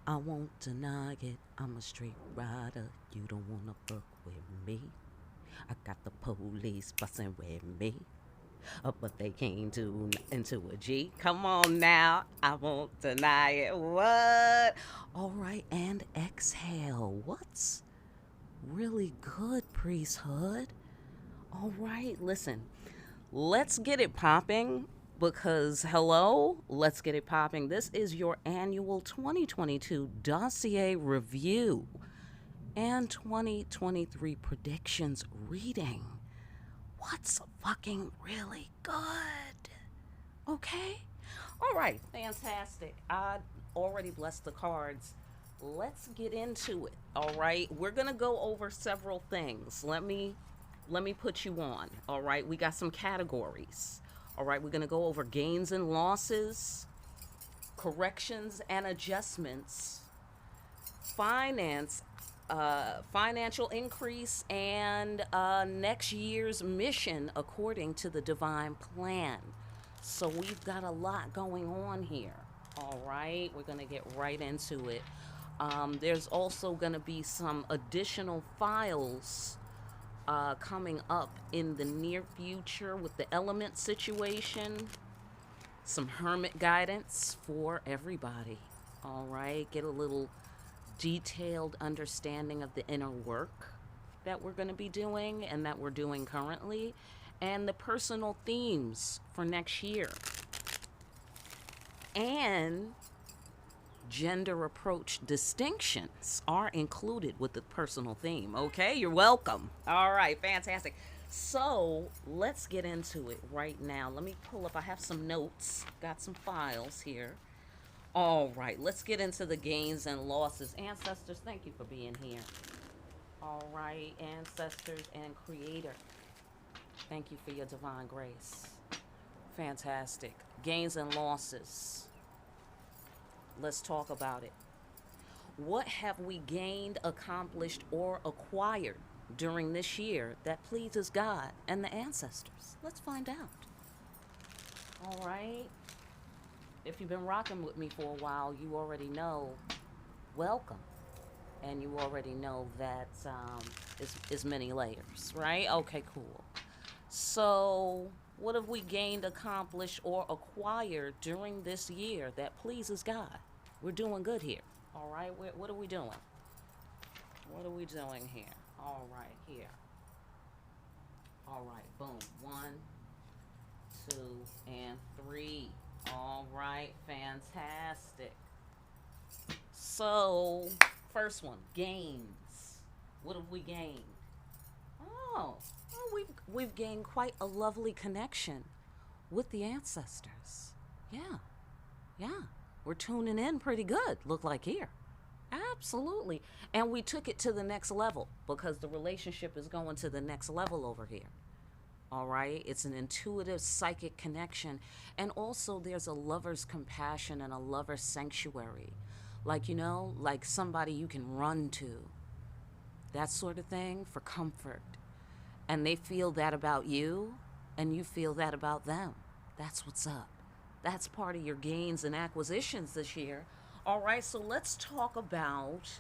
I won't deny it. I'm a straight rider. You don't wanna fuck with me. I got the police bustin' with me. But they can't do nothing to a G. Come on now. I won't deny it. What? All right, and exhale. What's really good, priesthood? All right, listen. Let's get it popping because, hello, let's get it popping. This is your annual 2022 Dossier review and 2023 predictions reading. What's fucking really good? Okay? All right, fantastic. I already blessed the cards. Let's get into it. All right? We're going to go over several things. Let me put you on. All right? We got some categories. All right, we're going to go over gains and losses, corrections and adjustments, finance, financial increase, and next year's mission according to the divine plan. So we've got a lot going on here. All right, we're going to get right into it. There's also going to be some additional files coming up in the near future with the element situation, some hermit guidance for everybody. All right, get a little detailed understanding of the inner work that we're going to be doing and that we're doing currently, and the personal themes for next year. And gender approach distinctions are included with the personal theme. Okay, you're welcome. All right, fantastic. So let's get into it right now. Let me pull up, I have some notes, got some files here. All right, let's get into the gains and losses. Ancestors, thank you for being here. All right, ancestors and creator, thank you for your divine grace. Fantastic. Gains and losses. Let's talk about it. What have we gained, accomplished, or acquired during this year that pleases God and the ancestors? Let's find out. All right. If you've been rocking with me for a while, you already know, welcome. And you already know that it's many layers, right? Okay, cool. So what have we gained, accomplished, or acquired during this year that pleases God? We're doing good here. All right, what are we doing? What are we doing here? All right, here. All right, boom. 1, 2, and 3. All right, fantastic. So, first one, gains. What have we gained? Oh, well, we've gained quite a lovely connection with the ancestors. Yeah, yeah. We're tuning in pretty good, look like here. Absolutely. And we took it to the next level because the relationship is going to the next level over here. All right? It's an intuitive psychic connection. And also there's a lover's compassion and a lover's sanctuary. Like, like somebody you can run to. That sort of thing for comfort. And they feel that about you, and you feel that about them. That's what's up. That's part of your gains and acquisitions this year. All right, so let's talk about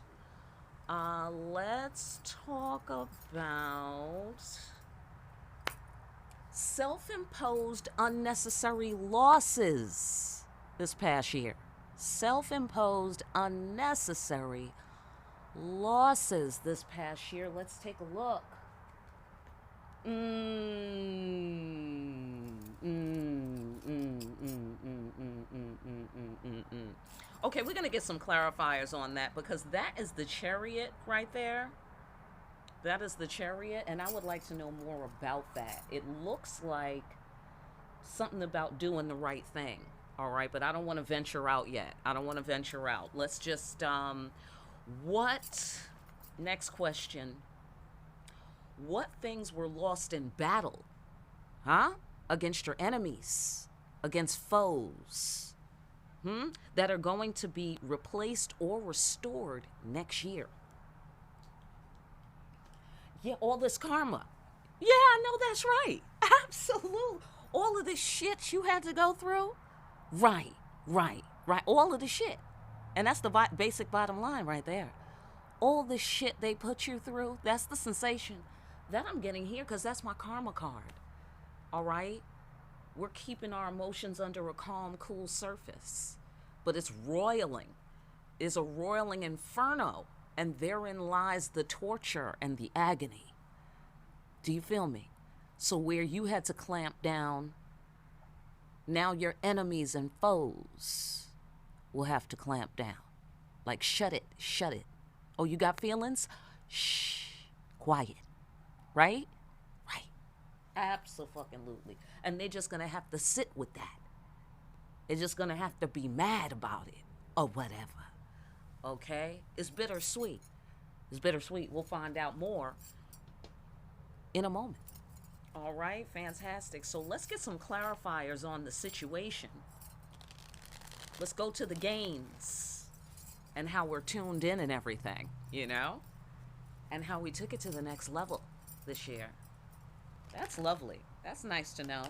self-imposed unnecessary losses this past year. Self-imposed unnecessary losses this past year. Let's take a look. Okay, we're going to get some clarifiers on that because that is the Chariot right there. That is the Chariot, and I would like to know more about that. It looks like something about doing the right thing, all right? But I don't want to venture out yet. Let's just, next question. What things were lost in battle, against your enemies, against foes, that are going to be replaced or restored next year? Yeah, all this karma. Yeah, I know that's right. Absolutely. All of this shit you had to go through. Right. All of the shit. And that's the basic bottom line right there. All the shit they put you through, that's the sensation that I'm getting here, because that's my karma card. All right? We're keeping our emotions under a calm, cool surface. But it's roiling. It's a roiling inferno. And therein lies the torture and the agony. Do you feel me? So where you had to clamp down, now your enemies and foes will have to clamp down. Like, shut it, shut it. Oh, you got feelings? Shh, quiet. Right? Right. Abso-fucking-lutely. And they're just going to have to sit with that. They're just going to have to be mad about it or whatever. Okay? It's bittersweet. It's bittersweet. We'll find out more in a moment. All right, fantastic. So let's get some clarifiers on the situation. Let's go to the gains and how we're tuned in and everything, you know? And how we took it to the next level this year. That's lovely. That's nice to know.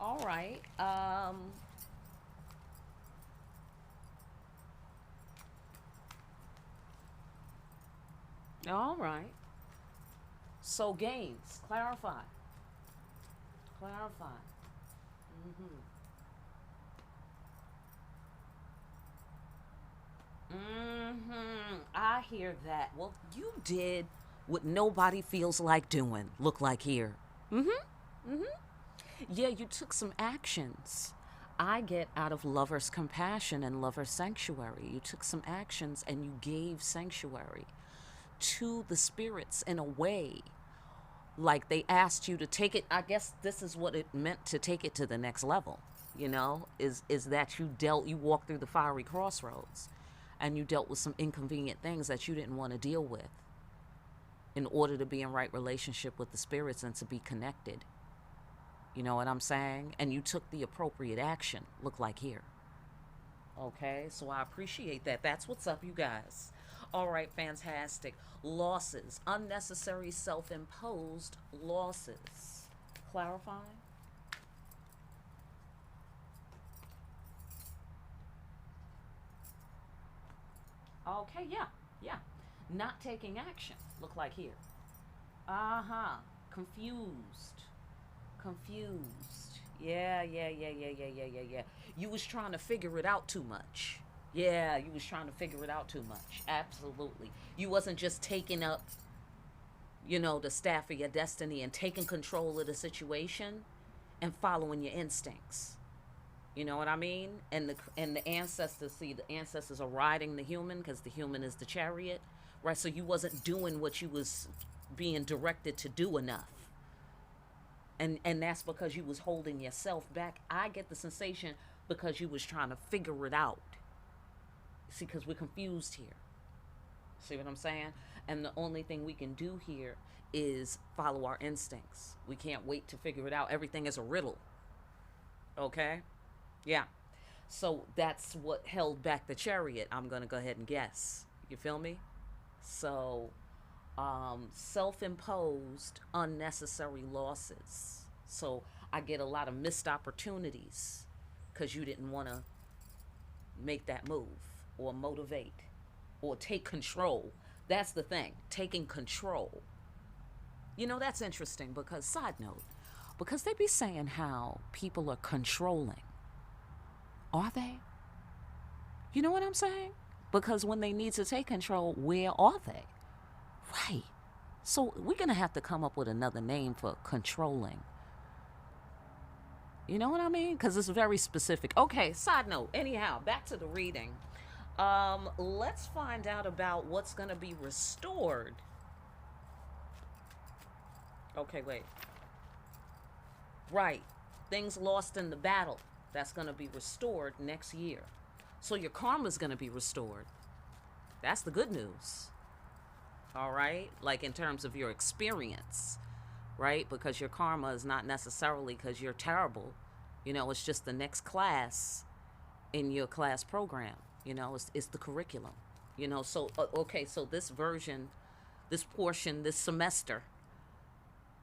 All right. All right. So gains, clarify. Clarify. I hear that. Well, you did what nobody feels like doing. Look like here. Yeah, you took some actions. I get out of lover's compassion and lover's sanctuary. You took some actions and you gave sanctuary to the spirits in a way like they asked you to take it. I guess this is what it meant to take it to the next level, you know, is that you walked through the fiery crossroads and you dealt with some inconvenient things that you didn't want to deal with in order to be in right relationship with the spirits and to be connected. You know what I'm saying? And you took the appropriate action, look like here. Okay, so I appreciate that. That's what's up, you guys. All right, fantastic. Losses, unnecessary self-imposed losses. Clarifying? Okay, yeah. Not taking action, look like here. Uh-huh. Confused. Yeah. You was trying to figure it out too much. Yeah, you was trying to figure it out too much. Absolutely. You wasn't just taking up, the staff of your destiny and taking control of the situation and following your instincts. You know what I mean? And the ancestors, the ancestors are riding the human because the human is the chariot, right? So you wasn't doing what you was being directed to do enough. And that's because you was holding yourself back. I get the sensation because you was trying to figure it out. See, because we're confused here. See what I'm saying? And the only thing we can do here is follow our instincts. We can't wait to figure it out. Everything is a riddle. Okay? Yeah. So that's what held back the chariot, I'm going to go ahead and guess. You feel me? So, self-imposed unnecessary losses. So I get a lot of missed opportunities because you didn't want to make that move or motivate or take control. That's the thing, taking control. That's interesting because, side note, because they be saying how people are controlling. Are they? You know what I'm saying? Because when they need to take control, where are they? Right. So we're going to have to come up with another name for controlling. You know what I mean? Because it's very specific. Okay, side note. Anyhow, back to the reading. Let's find out about what's going to be restored. Okay, wait. Right. Things lost in the battle. That's going to be restored next year. So your karma's going to be restored. That's the good news. All right? Like in terms of your experience, right? Because your karma is not necessarily because you're terrible. It's just the next class in your class program. It's the curriculum. So, okay, so this version, this portion, this semester,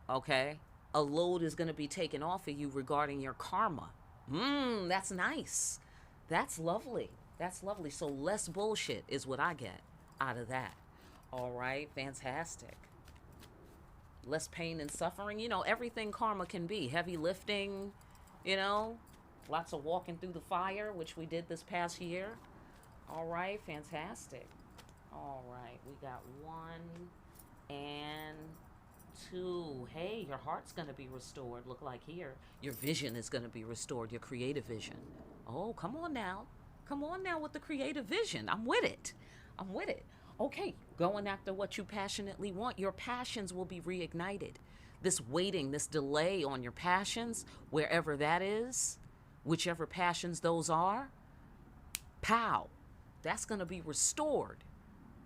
okay, a load is going to be taken off of you regarding your karma. That's nice. That's lovely. That's lovely. So less bullshit is what I get out of that. All right, fantastic. Less pain and suffering. Everything karma can be. Heavy lifting, you know, lots of walking through the fire, which we did this past year. All right, fantastic. All right, we got 1 and 2. Hey, your heart's going to be restored. Look like here. Your vision is going to be restored, your creative vision. Oh, come on now. Come on now with the creative vision. I'm with it. I'm with it. Okay, going after what you passionately want. Your passions will be reignited. This waiting, this delay on your passions, wherever that is, whichever passions those are, pow, that's going to be restored.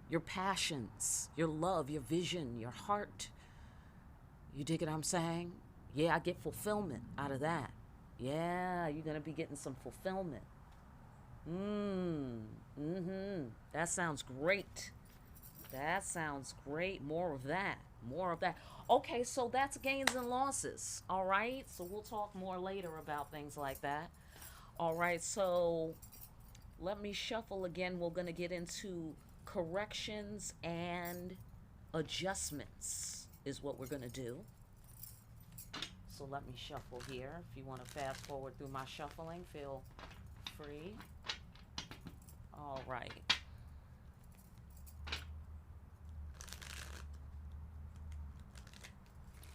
Your passions, your love, your vision, your heart. You dig what I'm saying? Yeah, I get fulfillment out of that. Yeah, you're going to be getting some fulfillment. That sounds great. That sounds great. More of that. More of that. Okay, so that's gains and losses. All right. So we'll talk more later about things like that. All right. So let me shuffle again. We're going to get into corrections and adjustments, is what we're going to do. So let me shuffle here. If you want to fast forward through my shuffling, feel free. All right.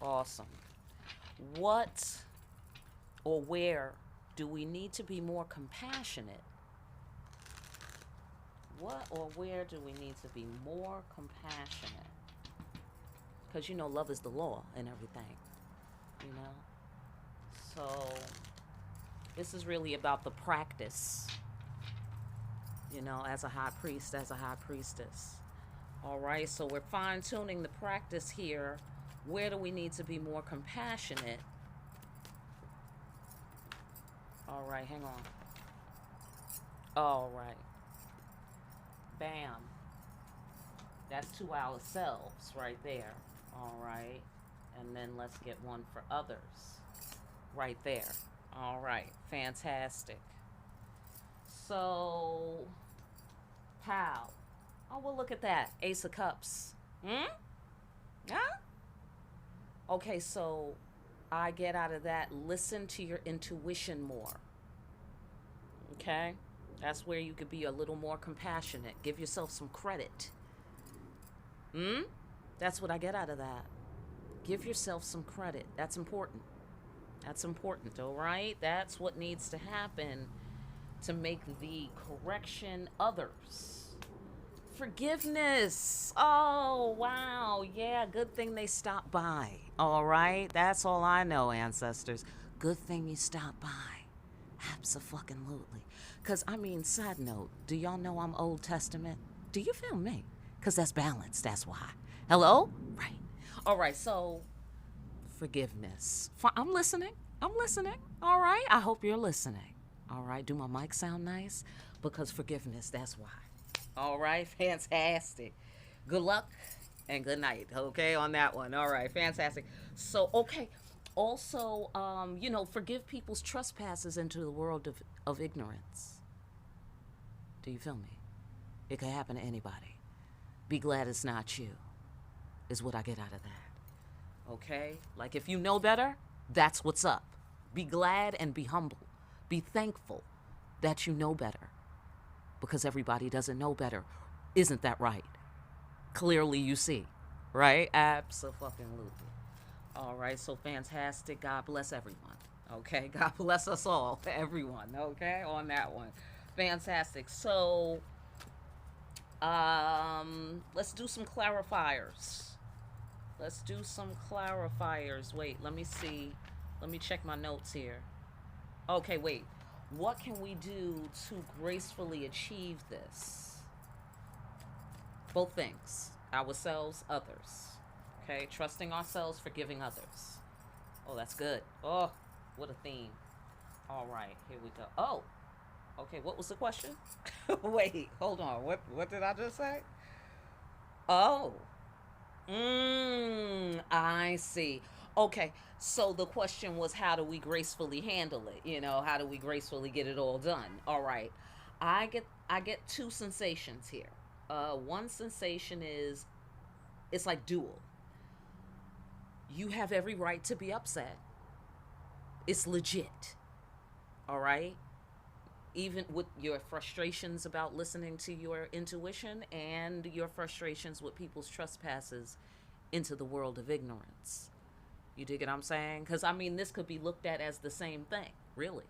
Awesome. What or where do we need to be more compassionate? What or where do we need to be more compassionate? Because, love is the law and everything, So this is really about the practice, as a high priest, as a high priestess. All right, so we're fine-tuning the practice here. Where do we need to be more compassionate? All right, hang on. All right. Bam. That's to ourselves right there. All right. And then let's get one for others. Right there. All right. Fantastic. So, pow. Oh, well, look at that. Ace of Cups. Huh? Okay, so I get out of that, listen to your intuition more. Okay? That's where you could be a little more compassionate. Give yourself some credit. That's what I get out of that. Give yourself some credit. That's important. That's important, all right? That's what needs to happen to make the correction others. Forgiveness. Oh, wow. Yeah, good thing they stopped by. All right? That's all I know, ancestors. Good thing you stopped by. Abso-fucking-lutely. Because, side note, do y'all know I'm Old Testament? Do you feel me? Because that's balanced, that's why. Hello? Right. All right, so forgiveness. I'm listening. I'm listening. All right? I hope you're listening. All right? Do my mic sound nice? Because forgiveness, that's why. All right, fantastic. Good luck and good night, okay, on that one. All right, fantastic. So, okay, also, forgive people's trespasses into the world of ignorance. Do you feel me? It could happen to anybody. Be glad it's not you, is what I get out of that. Okay? Like, if you know better, that's what's up. Be glad and be humble. Be thankful that you know better. Because everybody doesn't know better. Isn't that right? Clearly you see, right? Abso-fucking-lutely. All right, so fantastic. God bless everyone. Okay, God bless us all, everyone. Okay, on that one. Fantastic. So, let's do some clarifiers. Let's do some clarifiers. Wait, let me see. Let me check my notes here. Okay, wait. What can we do to gracefully achieve this? Both things. Ourselves, others. Okay? Trusting ourselves, forgiving others. Oh, that's good. Oh, what a theme. All right, here we go. Oh, okay, what was the question? Wait, hold on. What did I just say? Oh. I see. Okay, so the question was, how do we gracefully handle it? How do we gracefully get it all done? All right. I get two sensations here. One sensation is it's like dual. You have every right to be upset. It's legit. All right? Even with your frustrations about listening to your intuition and your frustrations with people's trespasses into the world of ignorance. You dig what I'm saying? Because, I mean, this could be looked at as the same thing, really.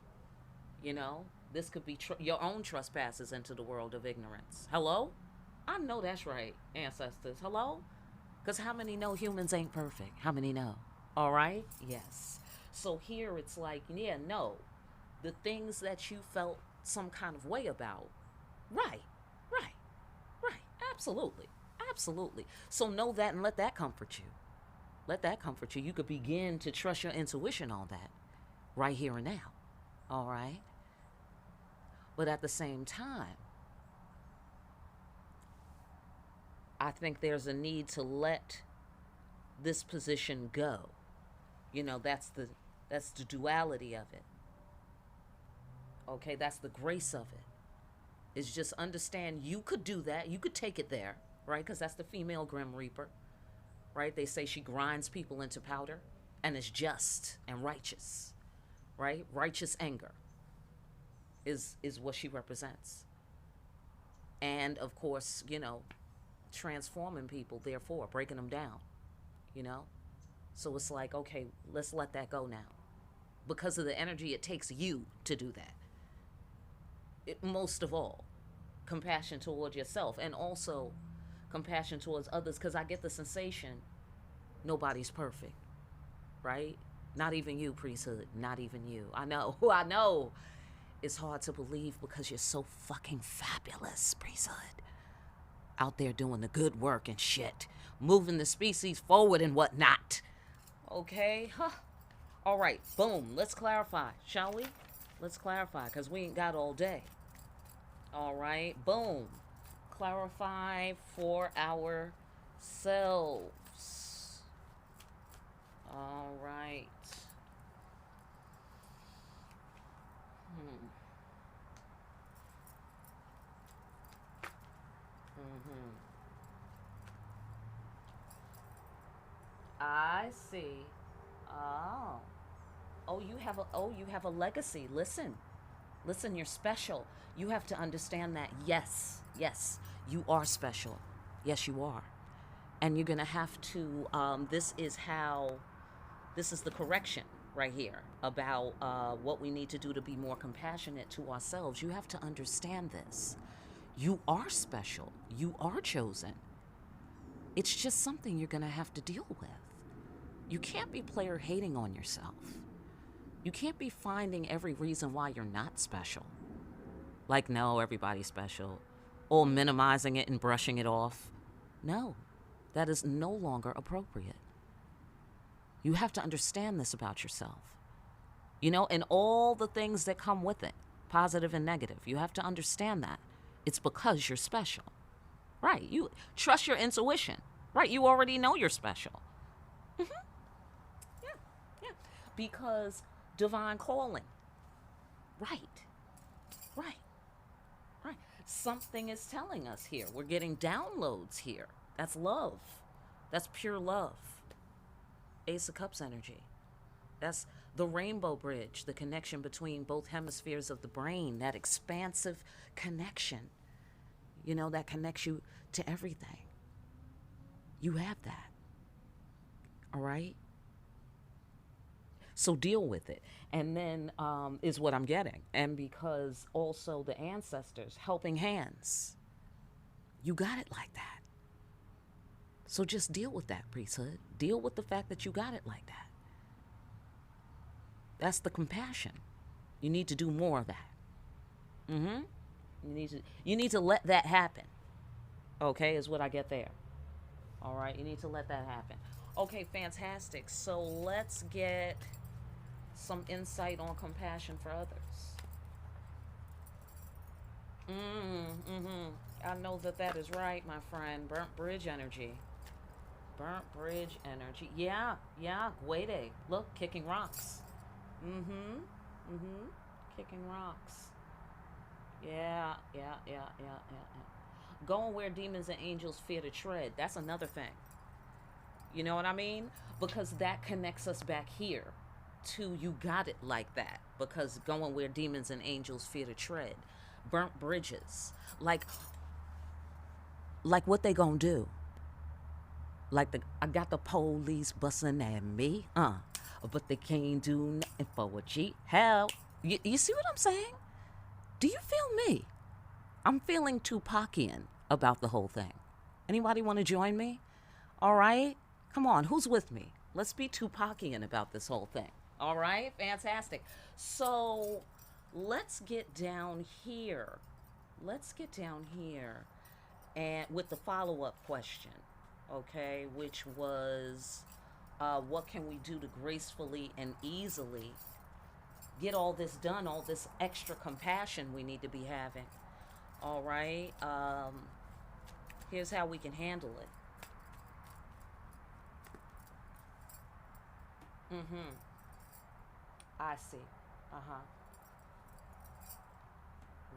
You know, this could be your own trespasses into the world of ignorance. Hello? I know that's right, ancestors. Hello? Because how many know humans ain't perfect? How many know? All right? Yes. So here it's like, yeah, no. The things that you felt some kind of way about. Right, right, right. Absolutely. Absolutely. So know that and let that comfort you. Let that comfort you. You could begin to trust your intuition on that right here and now. All right? But at the same time, I think there's a need to let this position go. You know, that's the duality of it. Okay, that's the grace of it. Is just understand you could do that. You could take it there, right? Because that's the female Grim Reaper, right? They say she grinds people into powder and is just and righteous, right? Righteous anger is what she represents. And of course, you know, transforming people, therefore, breaking them down, you know? So it's like, okay, let's let that go now. Because of the energy it takes you to do that. Most of all, compassion towards yourself and also compassion towards others. Because I get the sensation nobody's perfect, right? Not even you, priesthood. Not even you. I know. I know. It's hard to believe because you're so fucking fabulous, priesthood. Out there doing the good work and shit. Moving the species forward and whatnot. Okay? Huh. All right. Boom. Let's clarify, shall we? Let's clarify because we ain't got all day. All right. Boom. Clarify for ourselves. All right. Mm-hmm. I see. Oh. Oh, you have a legacy. Listen. Listen, you're special. You have to understand that. Yes. Yes. You are special. Yes, you are. And you're going to have to this is the correction right here about what we need to do to be more compassionate to ourselves. You have to understand this. You are special. You are chosen. It's just something you're going to have to deal with. You can't be player hating on yourself. You can't be finding every reason why you're not special. Like, no, everybody's special. Or minimizing it and brushing it off. No, that is no longer appropriate. You have to understand this about yourself. You know, and all the things that come with it, positive and negative. You have to understand that. It's because you're special. Right. You trust your intuition. Right. You already know you're special. Mm-hmm. Yeah. Yeah. Because divine calling. Right. Right. Right. Something is telling us here. We're getting downloads here. That's love. That's pure love. Ace of Cups energy. That's the rainbow bridge, the connection between both hemispheres of the brain, that expansive connection, you know, that connects you to everything. You have that. All right? So deal with it. And then is what I'm getting. And because also the ancestors, helping hands, you got it like that. So just deal with that, priesthood. Deal with the fact that you got it like that. That's the compassion. You need to do more of that. Mm-hmm. You need to let that happen. Okay, is what I get there. All right, you need to let that happen. Okay, fantastic. So let's get some insight on compassion for others. Mm-hmm. I know that is right, my friend. Burnt bridge energy. Burnt bridge energy. Yeah, Guede. Look, kicking rocks. Mm-hmm. Kicking rocks. Yeah, yeah, yeah, yeah, yeah, yeah. Going where demons and angels fear to tread. That's another thing. You know what I mean? Because that connects us back here to you got it like that. Because going where demons and angels fear to tread. Burnt bridges. Like what they gonna do? Like I got the police busting at me, but they can't do nothing for a G. Hell, you see what I'm saying? Do you feel me? I'm feeling Tupacian about the whole thing. Anybody want to join me? All right, come on, who's with me? Let's be Tupacian about this whole thing. All right, fantastic. So let's get down here. Let's get down here and with the follow-up question, okay, which was what can we do to gracefully and easily get all this done, all this extra compassion we need to be having. All right, here's how we can handle it. Mm-hmm. I see. Uh-huh.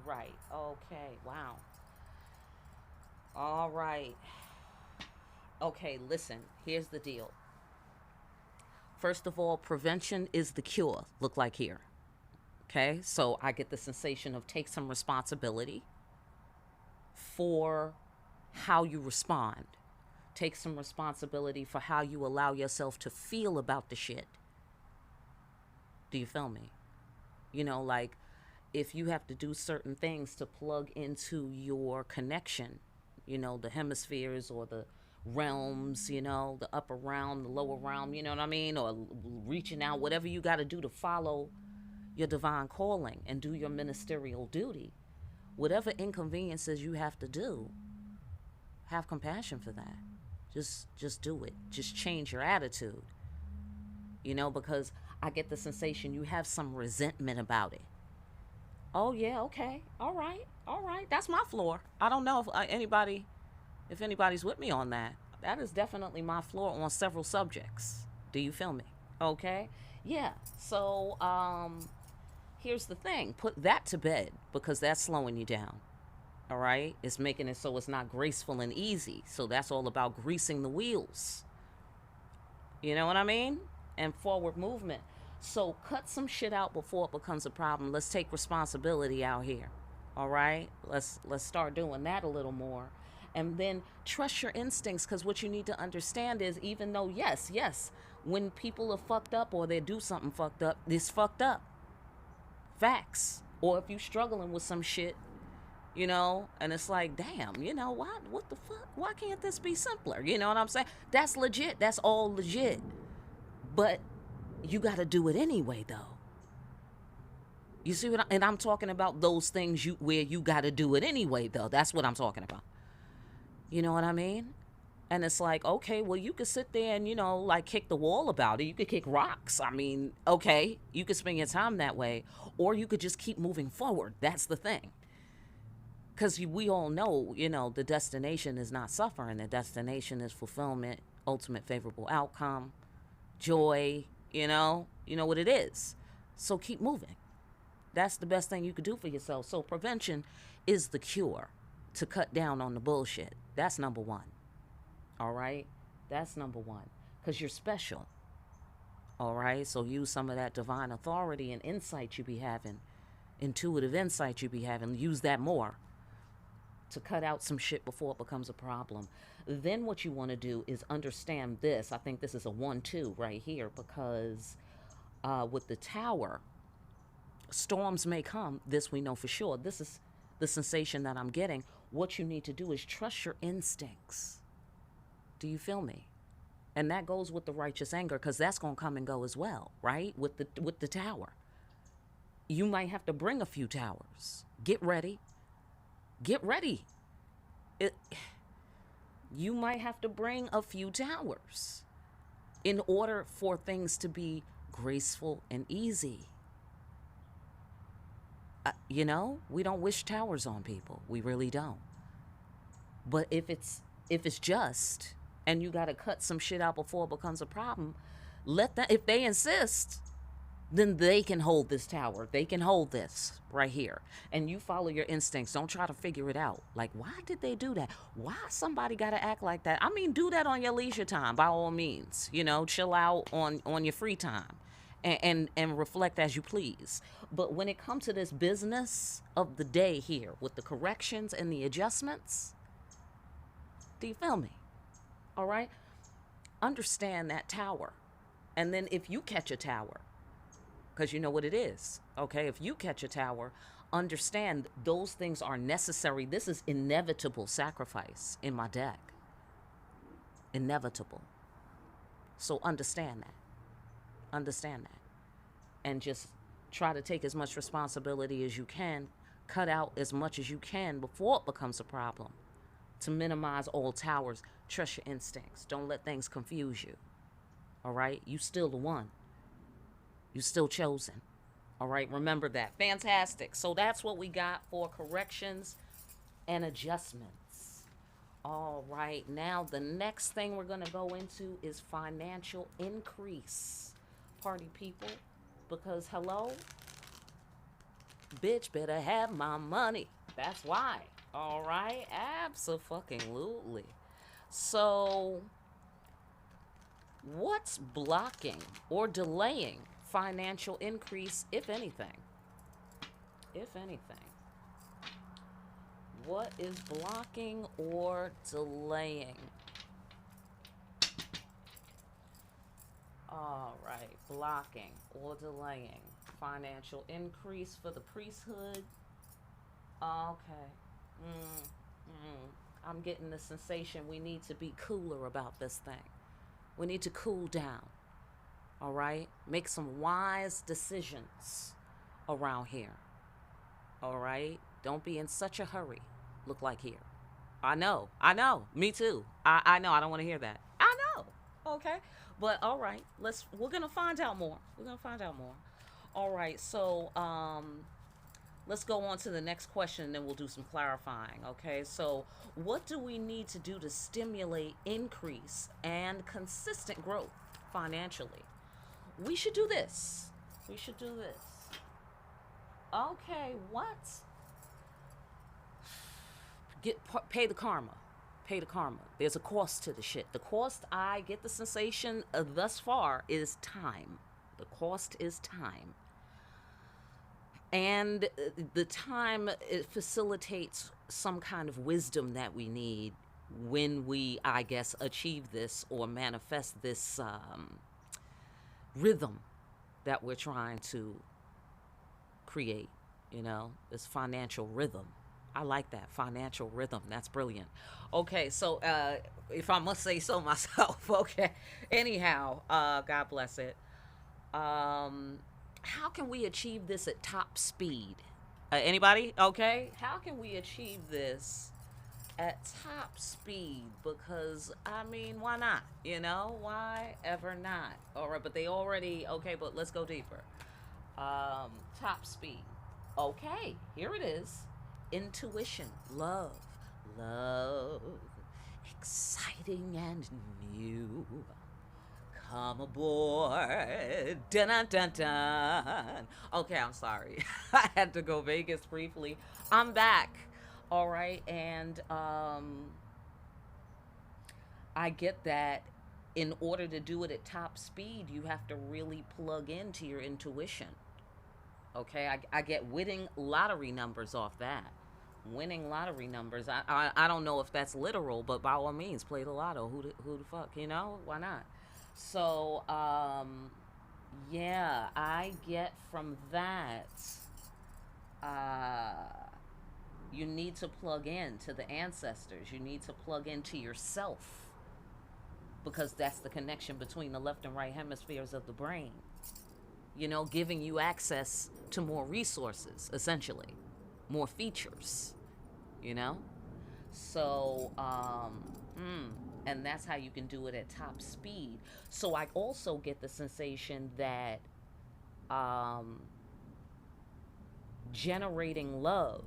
Right. Okay. Wow. All right. Okay, listen, here's the deal. First of all, prevention is the cure, look like here. Okay, so I get the sensation of take some responsibility for how you respond. Take some responsibility for how you allow yourself to feel about the shit. Do you feel me? Like if you have to do certain things to plug into your connection, the hemispheres or the realms, the upper realm, the lower realm, you know what I mean? Or reaching out, whatever you got to do to follow your divine calling and do your ministerial duty. Whatever inconveniences you have to do, have compassion for that. Just do it. Just change your attitude. Because I get the sensation you have some resentment about it. Oh yeah, okay. All right. All right. That's my floor. I don't know if anybody's with me on that. That is definitely my floor on several subjects. Do you feel me? Okay? Yeah. So, here's the thing. Put that to bed because that's slowing you down. All right? It's making it so it's not graceful and easy. So that's all about greasing the wheels. You know what I mean? And forward movement. So cut some shit out before it becomes a problem. Let's take responsibility out here. All right? Let's start doing that a little more. And then trust your instincts, because what you need to understand is even though yes, when people are fucked up or they do something fucked up, it's fucked up. Facts. Or if you're struggling with some shit, and it's like, damn, what the fuck? Why can't this be simpler? You know what I'm saying? That's legit. That's all legit. But you got to do it anyway, though. You see and I'm talking about those things where you got to do it anyway, though. That's what I'm talking about. You know what I mean? And it's like, okay, well, you could sit there and, like kick the wall about it. You could kick rocks. I mean, okay, you could spend your time that way. Or you could just keep moving forward. That's the thing. Because we all know, the destination is not suffering. The destination is fulfillment, ultimate favorable outcome, joy, you know what it is. So keep moving. That's the best thing you could do for yourself. So prevention is the cure to cut down on the bullshit. That's number one. All right? That's number one. Because you're special. All right? So use some of that divine authority and insight you be having, intuitive insight you be having. Use that more to cut out some shit before it becomes a problem. Then what you want to do is understand this. I think this is a 1-2 right here because with the tower, storms may come. This we know for sure. This is the sensation that I'm getting. What you need to do is trust your instincts. Do you feel me? And that goes with the righteous anger because that's going to come and go as well, right? With the tower. You might have to bring a few towers. Get ready. Get ready. You might have to bring a few towers in order for things to be graceful and easy. We don't wish towers on people. We really don't. But if it's just and you got to cut some shit out before it becomes a problem, let that, if they insist, then they can hold this tower. They can hold this right here. And you follow your instincts. Don't try to figure it out. Like, why did they do that? Why somebody got to act like that? I mean, do that on your leisure time, by all means. You know, chill out on your free time and reflect as you please. But when it comes to this business of the day here with the corrections and the adjustments, do you feel me? All right? Understand that tower. And then if you catch a tower, because you know what it is, okay? If you catch a tower, understand those things are necessary. This is inevitable sacrifice in my deck. Inevitable. So understand that. Understand that. And just try to take as much responsibility as you can. Cut out as much as you can before it becomes a problem. To minimize all towers, trust your instincts. Don't let things confuse you. All right? You still the one. You still chosen. All right? Remember that. Fantastic. So that's what we got for corrections and adjustments. All right. Now the next thing we're going to go into is financial increase. Party people. Because hello? Bitch better have my money. That's why. All right? Abso-fucking-lutely. So what's blocking or delaying financial increase, if anything? If anything. What is blocking or delaying? All right, blocking or delaying financial increase for the priesthood. Okay. I'm getting the sensation we need to be cooler about this thing. We need to cool down. All right? Make some wise decisions around here. All right? Don't be in such a hurry. Look like here. I know. Me too. I know. I don't want to hear that. I know. Okay? But all right. We're going to find out more. All right. So, let's go on to the next question and then we'll do some clarifying. Okay? So, what do we need to do to stimulate increase and consistent growth financially? We should do this. Okay, what? Pay the karma. There's a cost to the shit. The cost, I get the sensation thus far, is time. The cost is time. And the time, it facilitates some kind of wisdom that we need when we, I guess, achieve this or manifest this rhythm that we're trying to create, this financial rhythm. I like that, financial rhythm. That's brilliant. Okay, so if I must say so myself, okay. Anyhow, God bless it. How can we achieve this at top speed? Anybody? Okay. How can we achieve this at top speed? Because, I mean, why not? Why ever not? All right, but they already, okay, but let's go deeper. Top speed. Okay, here it is. Intuition, love, exciting and new. Come aboard. Dun dun dun dun. Okay, I'm sorry. I had to go Vegas briefly. I'm back. All right, and I get that in order to do it at top speed, you have to really plug into your intuition. Okay, I get winning lottery numbers off that. Winning lottery numbers. I don't know if that's literal, but by all means, play the lotto. Who the fuck, Why not? So, yeah, I get from that, you need to plug in to the ancestors. You need to plug into yourself because that's the connection between the left and right hemispheres of the brain. Giving you access to more resources, essentially, more features, So, and that's how you can do it at top speed. So I also get the sensation that generating love,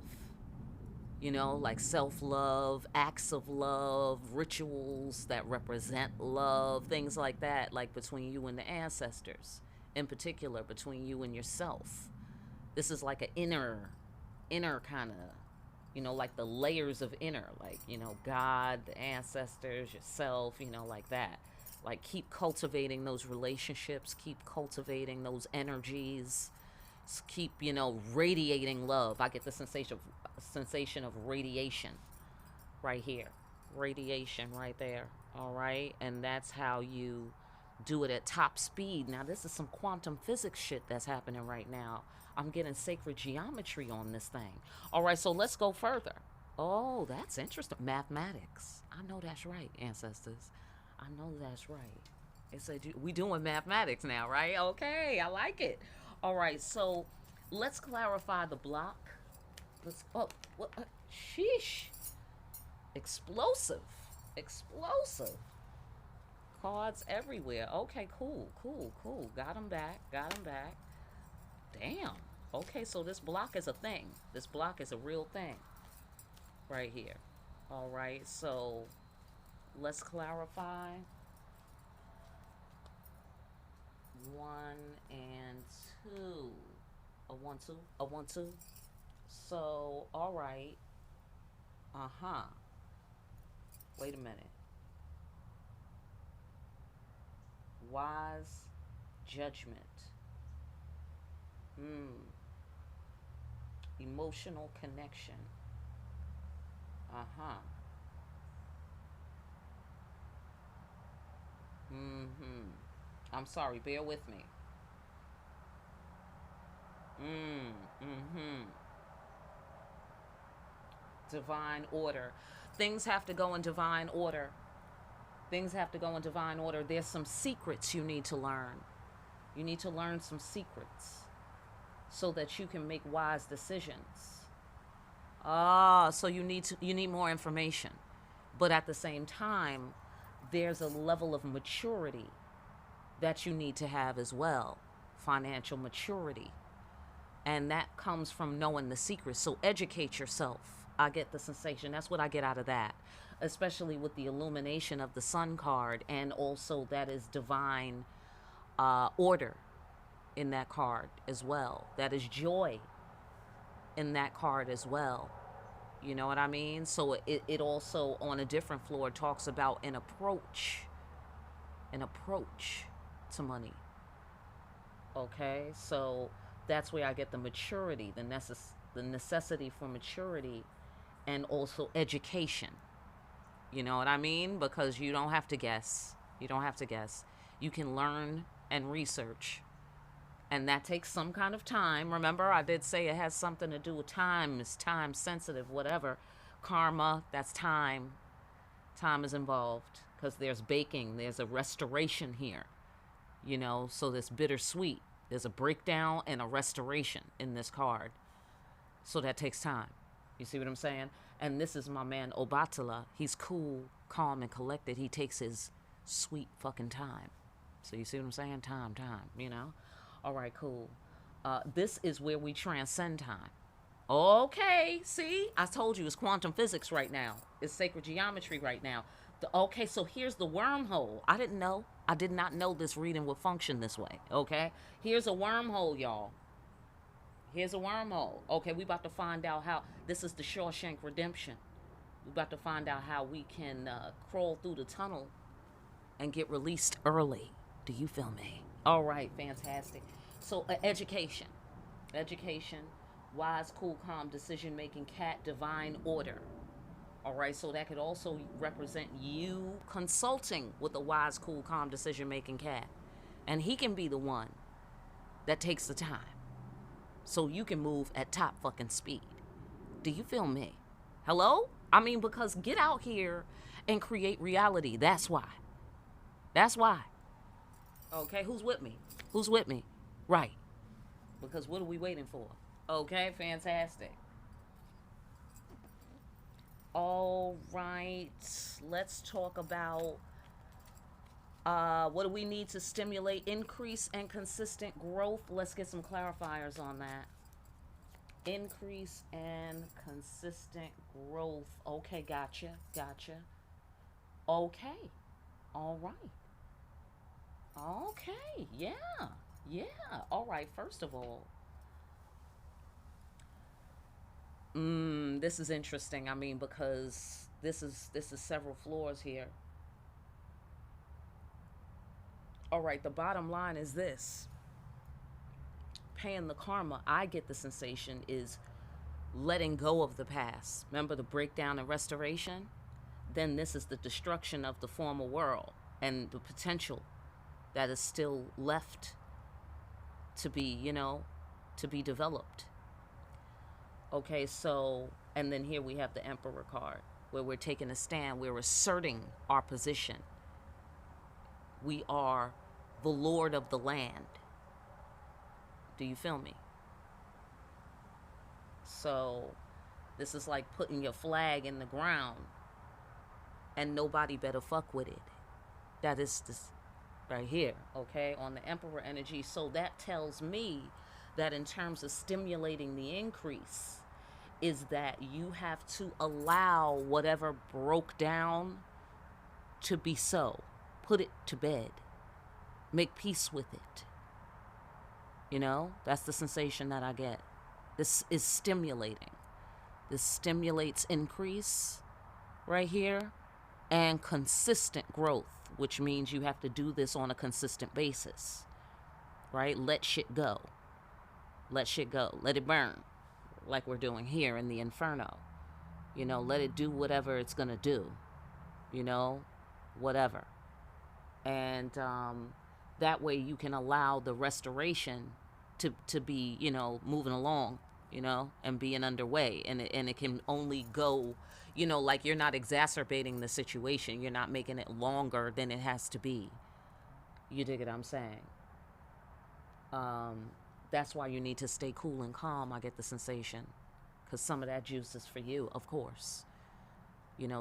like self-love, acts of love, rituals that represent love, things like that, like between you and the ancestors, in particular between you and yourself. This is like an inner kind of, like the layers of inner, like, God, the ancestors, yourself, like that. Like, keep cultivating those relationships, keep cultivating those energies, keep, radiating love. I get the sensation of radiation right here. Radiation right there. All right? And that's how you do it at top speed. Now, this is some quantum physics shit that's happening right now. I'm getting sacred geometry on this thing. All right, so let's go further. Oh, that's interesting. Mathematics. I know that's right, ancestors. I know that's right. It said we doing mathematics now, right? Okay, I like it. All right, so let's clarify the block. What? Sheesh. Explosive. Explosive. Cards everywhere. Okay, cool. Got them back. Damn. Okay, so this block is a thing. This block is a real thing. Right here. All right, so let's clarify. 1 and 2. A 1, 2. A 1, 2. So, all right. Wait a minute. Wise judgment. Emotional connection. I'm sorry, bear with me. Divine order. Things have to go in divine order. There's some secrets you need to learn. You need to learn some secrets so that you can make wise decisions. So you need more information. But at the same time, there's a level of maturity that you need to have as well. Financial maturity. And that comes from knowing the secrets. So educate yourself. I get the sensation. That's what I get out of that. Especially with the illumination of the sun card. And also that is divine order in that card as well. That is joy in that card as well. You know what I mean? So it also, on a different floor, talks about an approach to money. Okay? So that's where I get the maturity, the necessity for maturity, and also education. You know what I mean? Because you don't have to guess. You can learn and research. And that takes some kind of time. Remember, I did say it has something to do with time. It's time sensitive, whatever. Karma, that's time. Time is involved because there's baking. There's a restoration here. So this bittersweet. There's a breakdown and a restoration in this card. So that takes time. You see what I'm saying? And this is my man Obatala. He's cool, calm, and collected. He takes his sweet fucking time. So you see what I'm saying? Time, All right, cool. This is where we transcend time. Okay, see? I told you it's quantum physics right now. It's sacred geometry right now. Okay, so here's the wormhole. I didn't know. I did not know this reading would function this way, okay? Here's a wormhole, y'all. Here's a wormhole. Okay, we about to find out how. This is the Shawshank Redemption. We about to find out how we can crawl through the tunnel and get released early. Do you feel me? All right, fantastic. So, education. Wise, cool, calm, decision-making, cat, divine order. All right, so that could also represent you consulting with a wise, cool, calm, decision-making cat. And he can be the one that takes the time. So you can move at top fucking speed. Do you feel me? Hello? I mean, because get out here and create reality. That's why. Okay, who's with me? Right. Because what are we waiting for? Okay, fantastic. All right, let's talk about what do we need to stimulate increase and consistent growth. Let's get some clarifiers on that. Increase and consistent growth. Okay, gotcha. Okay, all right. Okay, yeah. Yeah. All right. First of all, this is interesting. I mean, because this is several floors here. All right. The bottom line is this: paying the karma. I get the sensation is letting go of the past. Remember the breakdown and restoration? Then this is the destruction of the former world and the potential that is still left to be, to be developed. Okay, so, and then here we have the Emperor card where we're taking a stand, we're asserting our position. We are the Lord of the land. Do you feel me? So, this is like putting your flag in the ground and nobody better fuck with it. That is this right here, okay, on the Emperor energy. So that tells me that in terms of stimulating the increase, is that you have to allow whatever broke down to be so. Put it to bed. Make peace with it. That's the sensation that I get. This is stimulating. This stimulates increase right here and consistent growth, which means you have to do this on a consistent basis, right? Let shit go. Let shit go. Let it burn, like we're doing here in the Inferno. Let it do whatever it's going to do, whatever. And that way you can allow the restoration to be, moving along, and being underway. And it can only go, like you're not exacerbating the situation. You're not making it longer than it has to be. You dig what I'm saying? That's why you need to stay cool and calm, I get the sensation. Because some of that juice is for you, of course.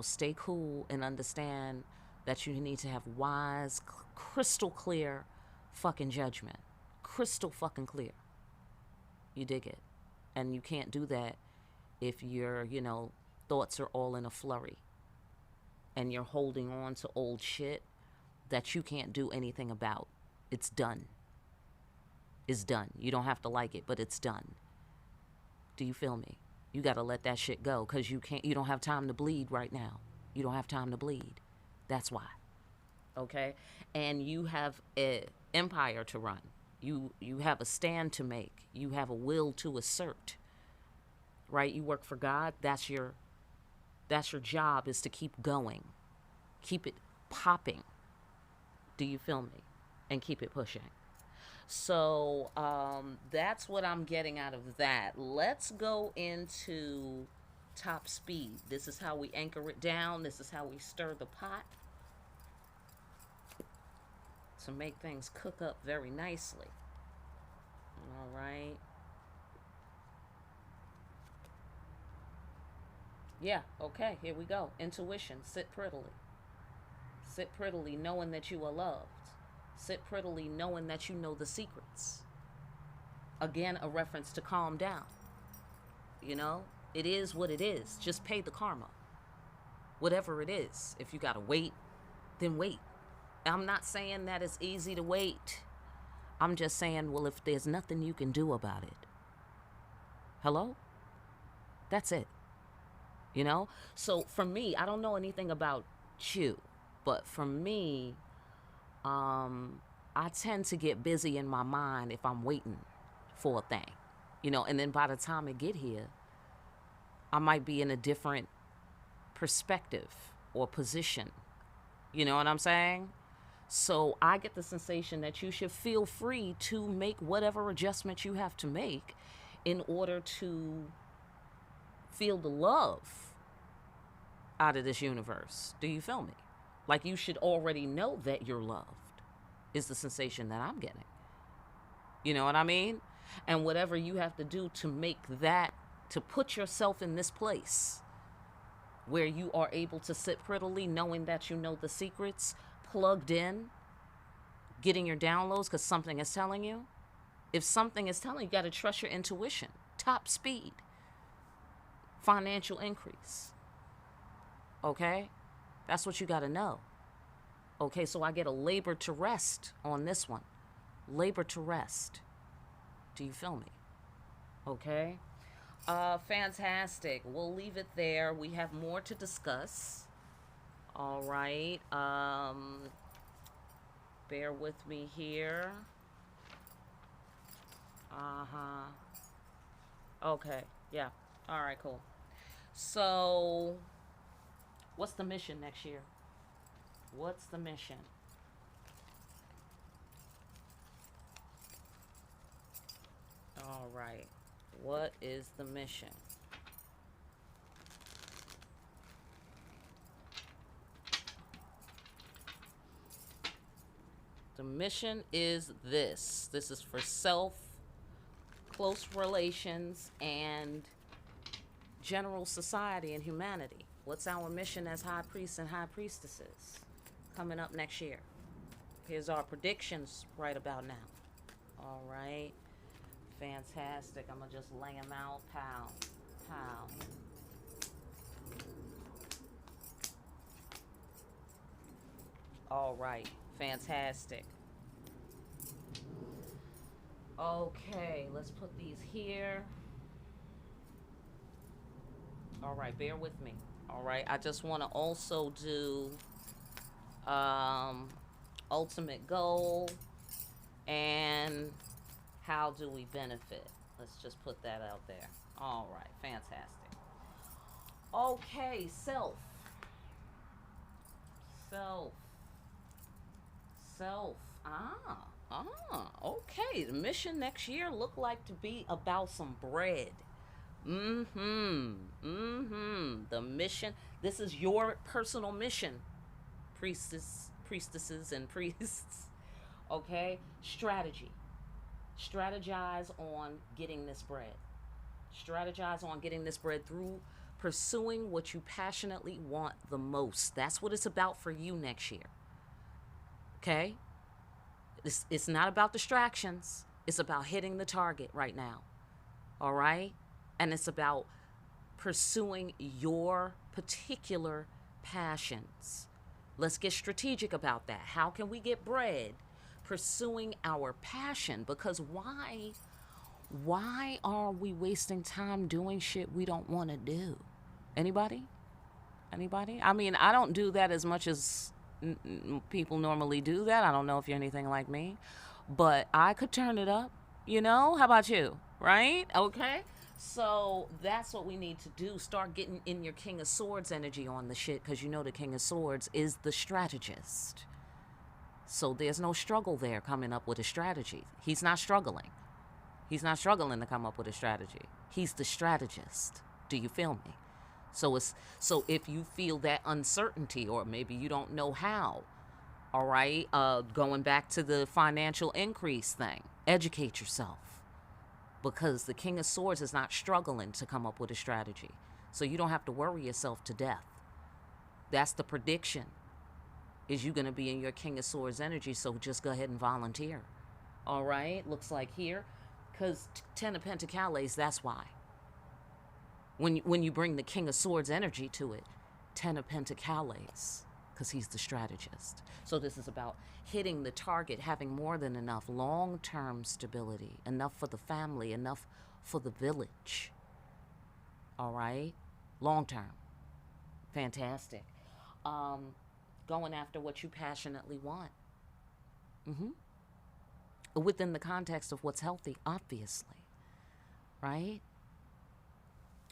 Stay cool and understand that you need to have wise, crystal clear fucking judgment. Crystal fucking clear. You dig it? And you can't do that if your, thoughts are all in a flurry. And you're holding on to old shit that you can't do anything about. It's done. It's done. You don't have to like it, but it's done. Do you feel me? You got to let that shit go because you don't have time to bleed right now. You don't have time to bleed. That's why. Okay? And you have an empire to run. You have a stand to make. You have a will to assert. Right? You work for God. That's your job, is to keep going. Keep it popping. Do you feel me? And keep it pushing. So that's what I'm getting out of that. Let's go into top speed. This is how we anchor it down. This is how we stir the pot to make things cook up very nicely. All right. Yeah, okay, here we go. Intuition. Sit prettily. Sit prettily knowing that you are loved. Sit prettily knowing that you know the secrets. Again, a reference to calm down. It is what it is. Just pay the karma. Whatever it is. If you gotta wait, then wait. I'm not saying that it's easy to wait. I'm just saying, well, if there's nothing you can do about it. Hello? That's it. So for me, I don't know anything about you, but for me, I tend to get busy in my mind if I'm waiting for a thing, and then by the time it get here, I might be in a different perspective or position. You know what I'm saying? So I get the sensation that you should feel free to make whatever adjustments you have to make in order to feel the love out of this universe. Do you feel me? Like you should already know that you're loved, is the sensation that I'm getting. You know what I mean? And whatever you have to do to make that, to put yourself in this place where you are able to sit prettily knowing that you know the secrets, plugged in, getting your downloads because something is telling you. If something is telling you, you got to trust your intuition. Top speed. Financial increase. Okay? That's what you got to know. Okay, so I get a labor to rest on this one. labor to rest. Do you feel me? Okay. Fantastic. We'll leave it there. We have more to discuss. All right. Bear with me here. Uh-huh. Okay. Yeah. All right, cool. So, what's the mission next year? What's the mission? All right. What is the mission? The mission is this. This is for self, close relations, and general society and humanity. What's our mission as high priests and high priestesses coming up next year? Here's our predictions right about now. All right. Fantastic. I'm going to just lay them out. Pow. Pow. All right. Fantastic. Okay. Let's put these here. All right. Bear with me. All right. I just want to also do ultimate goal and how do we benefit. Let's just put that out there. All right. Fantastic. Okay. Self. Self. Self. Okay. The mission next year look like to be about some bread. The mission. This is your personal mission, priestesses, and priests. Okay? Strategy. Strategize on getting this bread. Strategize on getting this bread through pursuing what you passionately want the most. That's what it's about for you next year. Okay? It's not about distractions. It's about hitting the target right now. All right? And it's about pursuing your particular passions. Let's get strategic about that. How can we get bread? Pursuing our passion. Because why are we wasting time doing shit we don't want to do? Anybody? I mean, I don't do that as much as people normally do that. I don't know if you're anything like me, but I could turn it up, How about you? Right? Okay. So that's what we need to do. Start getting in your King of Swords energy on the shit, because the King of Swords is the strategist. So there's no struggle there coming up with a strategy. He's not struggling. He's not struggling to come up with a strategy. He's the strategist. Do you feel me? So if you feel that uncertainty, or maybe you don't know how, all right, going back to the financial increase thing, educate yourself. Because the King of Swords is not struggling to come up with a strategy. So you don't have to worry yourself to death. That's the prediction. Is you going to be in your King of Swords energy, so just go ahead and volunteer. All right? Looks like here. Because 10 of Pentacles, that's why. When you bring the King of Swords energy to it, 10 of Pentacles, because he's the strategist. So this is about hitting the target, having more than enough long-term stability, enough for the family, enough for the village. All right? Long-term. Fantastic. Going after what you passionately want. Within the context of what's healthy, obviously. Right?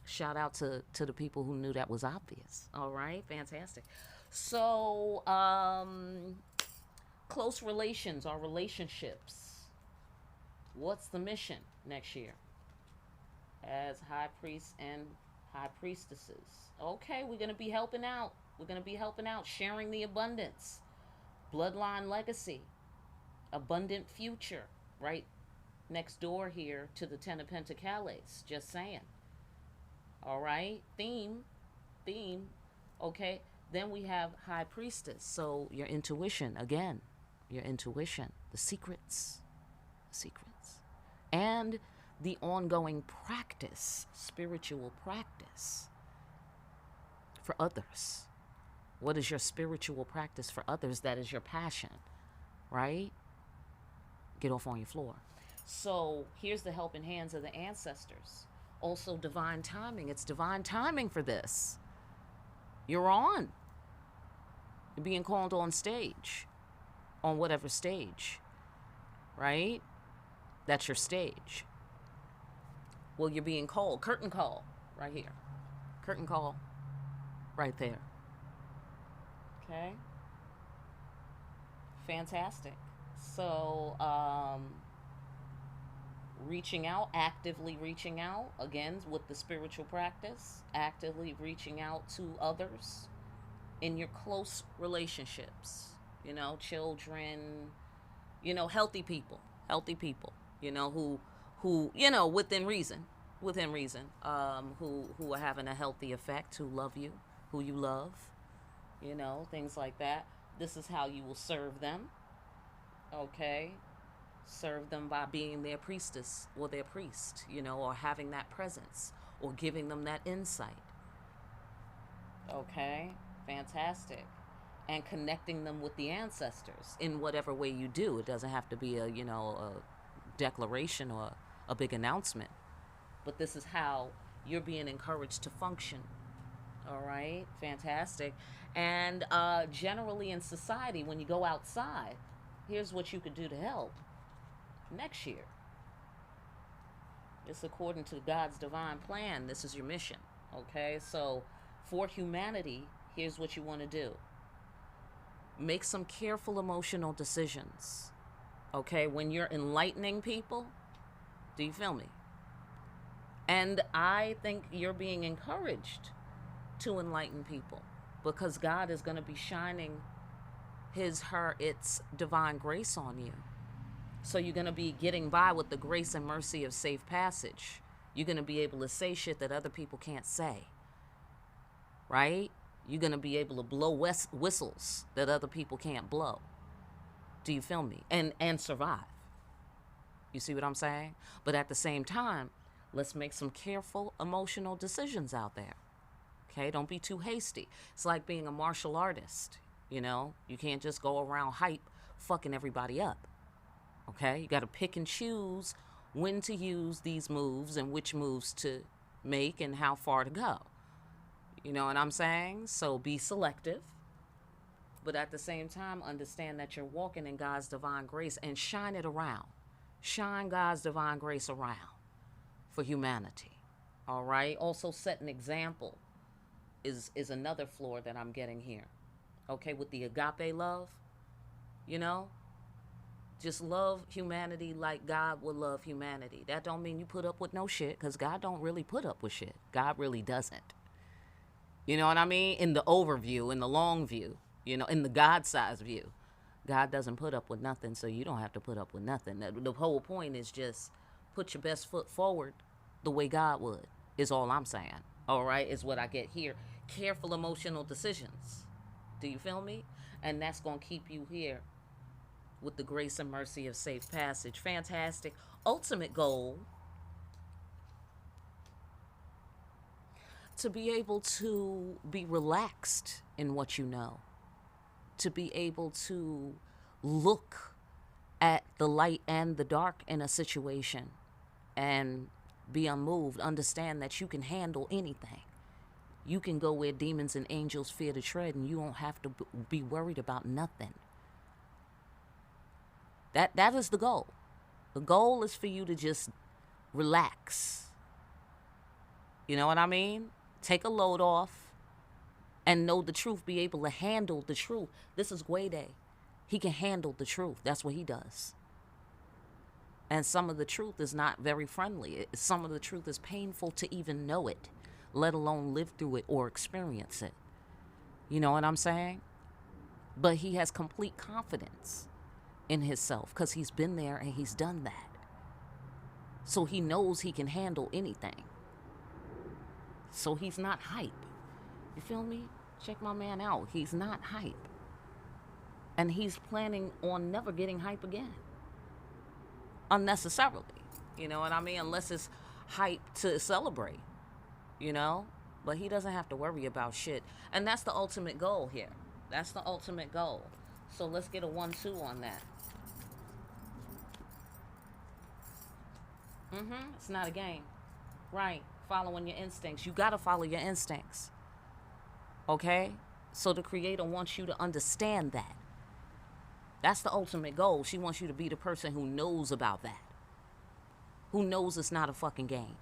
Shout out to the people who knew that was obvious. All right? Fantastic. So, close relations or relationships. What's the mission next year? As high priests and high priestesses. Okay, we're going to be helping out. Sharing the abundance. Bloodline legacy. Abundant future. Right next door here to the 10 of Pentacles. Just saying. All right? Theme. Okay? Then we have high priestess. So your intuition, again. The secrets. And the ongoing practice, spiritual practice for others. What is your spiritual practice for others? That is your passion, right? Get off on your floor. So here's the helping hands of the ancestors. Also divine timing. It's divine timing for this. You're on. You're being called on stage. On whatever stage. Right? That's your stage. Well, you're being called. Curtain call. Right here. Curtain call. Right there. Okay? Fantastic. So, reaching out, actively reaching out, again, with the spiritual practice, actively reaching out to others in your close relationships, you know, children, you know, healthy people, you know, who, you know, within reason, who are having a healthy effect, who love you, who you love, you know, things like that. This is how you will serve them, okay? Serve them by being their priestess or their priest, you know, or having that presence or giving them that insight. Okay, fantastic. And connecting them with the ancestors in whatever way you do. It doesn't have to be a, you know, a declaration or a big announcement. But this is how you're being encouraged to function. All right, fantastic. And generally in society, when you go outside, here's what you could do to help next year. It's according to God's divine plan. This is your mission. Okay, so for humanity, here's what you want to do. Make some careful emotional decisions. Okay, when you're enlightening people, do you feel me? And I think you're being encouraged to enlighten people because God is going to be shining its divine grace on you. So you're going to be getting by with the grace and mercy of safe passage. You're going to be able to say shit that other people can't say. Right? You're going to be able to blow whistles that other people can't blow. Do you feel me? And survive. You see what I'm saying? But at the same time, let's make some careful emotional decisions out there. Okay? Don't be too hasty. It's like being a martial artist. You know? You can't just go around hype fucking everybody up. Okay? You got to pick and choose when to use these moves and which moves to make and how far to go. You know what I'm saying? So be selective. But at the same time, understand that you're walking in God's divine grace and shine it around. Shine God's divine grace around for humanity. All right? Also set an example is another floor that I'm getting here. Okay? With the agape love, you know? Just love humanity like God would love humanity. That don't mean you put up with no shit, because God don't really put up with shit. God really doesn't. You know what I mean? In the overview, in the long view, you know, in the God-sized view. God doesn't put up with nothing, so you don't have to put up with nothing. The whole point is just put your best foot forward the way God would, is all I'm saying. All right? Is what I get here. Careful emotional decisions. Do you feel me? And that's going to keep you here with the grace and mercy of safe passage. Fantastic. Ultimate goal, to be able to be relaxed in what you know. To be able to look at the light and the dark in a situation and be unmoved. Understand that you can handle anything. You can go where demons and angels fear to tread, and you don't have to be worried about nothing. That is the goal. The goal is for you to just relax. You know what I mean? Take a load off and know the truth. Be able to handle the truth. This is Gwede. He can handle the truth. That's what he does. And some of the truth is not very friendly. Some of the truth is painful to even know it, let alone live through it or experience it. You know what I'm saying? But he has complete confidence in himself because he's been there and he's done that. So he knows he can handle anything. So he's not hype. You feel me? Check my man out. He's not hype. And he's planning on never getting hype again. Unnecessarily. You know what I mean? Unless it's hype to celebrate. You know? But he doesn't have to worry about shit. And that's the ultimate goal here. That's the ultimate goal. So let's get a 1-2 on that. It's not a game. Right. Following your instincts. You got to follow your instincts. Okay? So the Creator wants you to understand that. That's the ultimate goal. She wants you to be the person who knows about that. Who knows it's not a fucking game.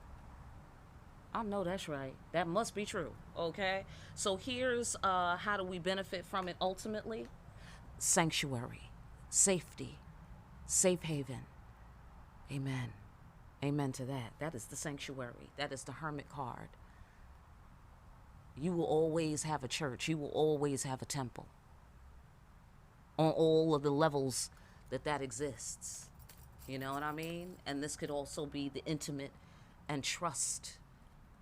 I know that's right. That must be true. Okay? So here's how do we benefit from it ultimately? Sanctuary. Safety. Safe haven. Amen. Amen to that. That is the sanctuary. That is the hermit card. You will always have a church. You will always have a temple. On all of the levels that exists. You know what I mean? And this could also be the intimate and trust.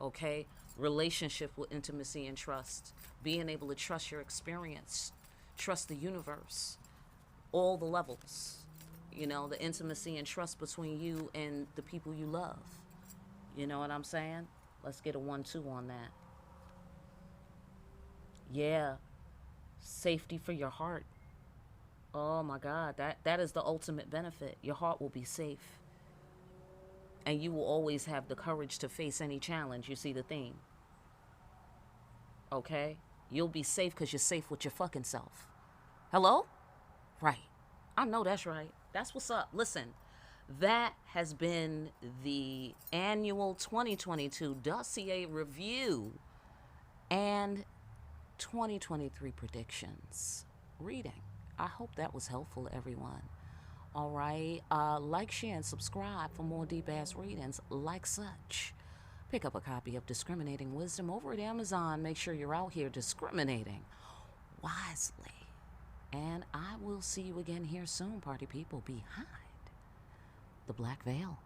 Okay? Relationship with intimacy and trust. Being able to trust your experience. Trust the universe. All the levels. You know, the intimacy and trust between you and the people you love. You know what I'm saying? Let's get a 1-2 on that. Yeah. Safety for your heart. Oh my God, that is the ultimate benefit. Your heart will be safe. And you will always have the courage to face any challenge. You see the theme? Okay? You'll be safe because you're safe with your fucking self. Hello? Right. I know that's right. That's what's up. Listen, that has been the annual 2022 Dossier review and 2023 predictions reading. I hope that was helpful, everyone. All right. Like, share, and subscribe for more deep-ass readings like such. Pick up a copy of Discriminating Wisdom over at Amazon. Make sure you're out here discriminating wisely. And I will see you again here soon, party people, behind the black veil.